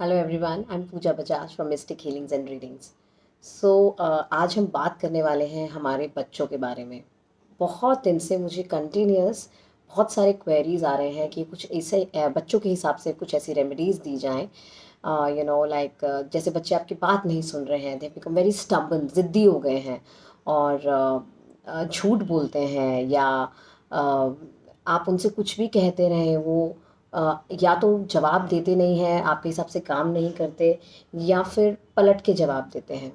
Hello everyone, I am Pooja Bajaj from mystic healings and readings. आज हम बात करने वाले हैं हमारे बच्चों के बारे में। बहुत दिन से मुझे कंटिन्यूस बहुत सारे क्वेरीज आ रहे हैं कि कुछ ऐसे बच्चों के हिसाब से कुछ ऐसी रेमेडीज़ दी जाएं। लाइक जैसे बच्चे आपकी बात नहीं सुन रहे हैं, दे बिकम वेरी स्टबन, ज़िद्दी हो गए हैं और झूठ बोलते हैं, या आप उनसे कुछ भी कहते रहें वो या तो जवाब देते नहीं हैं, आपके हिसाब से काम नहीं करते, या फिर पलट के जवाब देते हैं।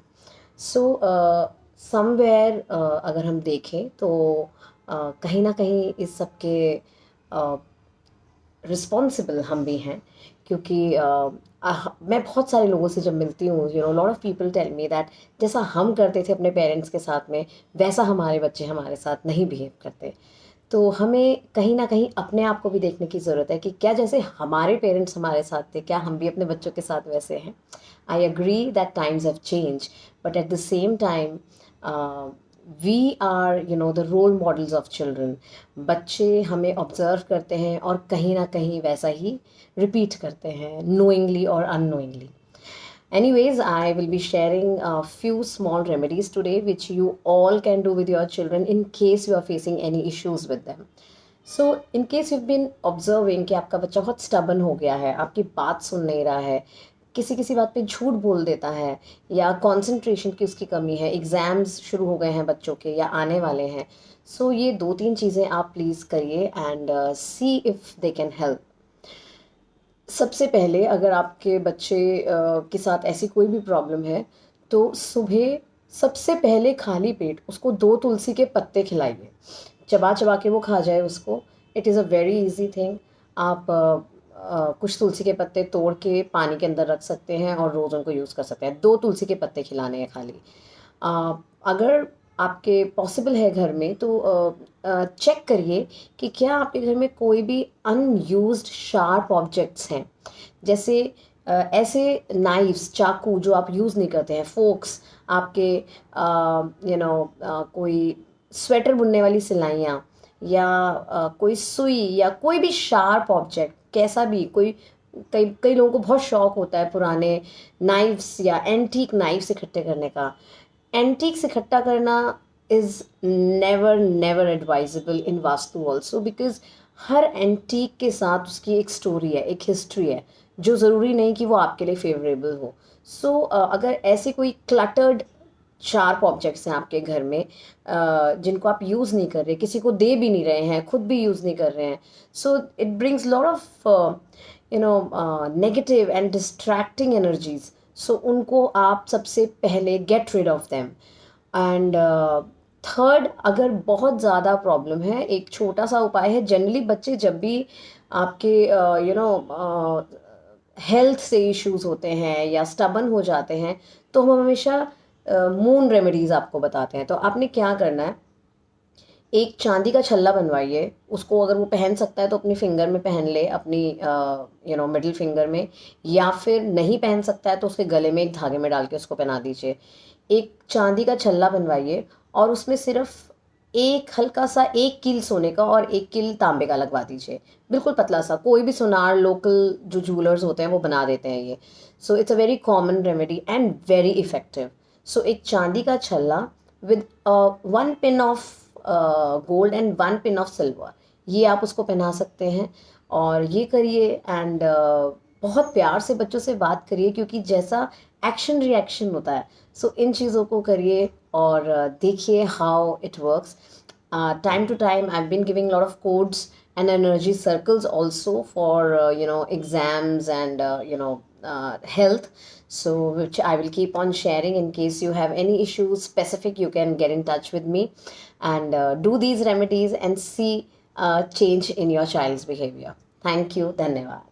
सो समवेयर अगर हम देखें तो कहीं ना कहीं इस सब के रिस्पॉन्सिबल हम भी हैं, क्योंकि मैं बहुत सारे लोगों से जब मिलती हूँ, lot of people tell me that जैसा हम करते थे अपने पेरेंट्स के साथ में, वैसा हमारे बच्चे हमारे साथ नहीं बिहेव करते। तो हमें कहीं ना कहीं अपने आप को भी देखने की ज़रूरत है कि क्या जैसे हमारे पेरेंट्स हमारे साथ थे, क्या हम भी अपने बच्चों के साथ वैसे हैं। I agree that times have change, but at the same time we are the role models of children. बच्चे हमें ऑब्जर्व करते हैं और कहीं ना कहीं वैसा ही रिपीट करते हैं, नोइंगली और unknowingly. Anyways, I will be sharing a few small remedies today, which you all can do with your children in case you are facing any issues with them. So, in case you've been observing कि आपका बच्चा बहुत stubborn हो गया है, आपकी बात सुन नहीं रहा है, किसी किसी बात पे झूठ बोल देता है, या कंसंट्रेशन की उसकी कमी है, एग्ज़ाम्स शुरू हो गए हैं बच्चों के या आने वाले हैं। सो ये दो तीन चीज़ें आप प्लीज़ करिए and C if they can help. सबसे पहले, अगर आपके बच्चे के साथ ऐसी कोई भी प्रॉब्लम है, तो सुबह सबसे पहले खाली पेट उसको 2 तुलसी के पत्ते खिलाइए। चबा चबा के वो खा जाए उसको। It is a very easy thing. आप कुछ तुलसी के पत्ते तोड़ के पानी के अंदर रख सकते हैं और रोज़ उनको यूज़ कर सकते हैं। 2 तुलसी के पत्ते खिलाने हैं खाली। अगर आपके पॉसिबल है घर में, तो चेक करिए कि क्या आपके घर में कोई भी अनयूज्ड शार्प ऑब्जेक्ट्स हैं। जैसे ऐसे नाइफ्स, चाकू जो आप यूज़ नहीं करते हैं, फोक्स, आपके कोई स्वेटर बुनने वाली सिलाइयाँ, या कोई सुई, या कोई भी शार्प ऑब्जेक्ट, कैसा भी कोई। कई कई लोगों को बहुत शौक होता है पुराने नाइफ्स या एंटीक नाइफ्स इकट्ठे करने का। एंटीक्स इकट्ठा करना is never never advisable in vastu also, because her antique के साथ उसकी एक स्टोरी है, एक हिस्ट्री है, जो ज़रूरी नहीं कि वो आपके लिए फेवरेबल हो। सो अगर ऐसे कोई क्लटर्ड शार्प ऑब्जेक्ट्स हैं आपके घर में, जिनको आप यूज़ नहीं कर रहे, किसी को दे भी नहीं रहे हैं, खुद भी यूज़ नहीं कर रहे हैं, so it brings lot of negative and distracting energies. So उनको आप सबसे पहले get rid of them. And third, अगर बहुत ज़्यादा प्रॉब्लम है, एक छोटा सा उपाय है। जनरली बच्चे जब भी आपके हेल्थ से इश्यूज होते हैं या स्टबन हो जाते हैं, तो हम हमेशा मून रेमेडीज़ आपको बताते हैं। तो आपने क्या करना है, एक चांदी का छल्ला बनवाइए। उसको अगर वो पहन सकता है तो अपनी फिंगर में पहन ले, अपनी मिडिल फिंगर में, या फिर नहीं पहन सकता है तो उसके गले में एक धागे में डाल के उसको पहना दीजिए। एक चांदी का छल्ला बनवाइए और उसमें सिर्फ एक हल्का सा, एक कील सोने का और एक कील तांबे का लगवा दीजिए, बिल्कुल पतला सा। कोई भी सुनार, लोकल जो जूलर्स होते हैं वो बना देते हैं ये। So it's a very common remedy and very effective. So एक चांदी का छल्ला with 1 pin of gold and 1 pin of silver, ये आप उसको पहना सकते हैं। और ये करिए एंड बहुत प्यार से बच्चों से बात करिए, क्योंकि जैसा एक्शन रिएक्शन होता है, सो इन चीज़ों को करिए और देखिए how it works. Time to time I've been giving a lot of codes and energy circles also for exams and health, so which I will keep on sharing. In case you have any issues specific, you can get in touch with me and do these remedies and see change in your child's behavior. Thank you. Dhanyavad.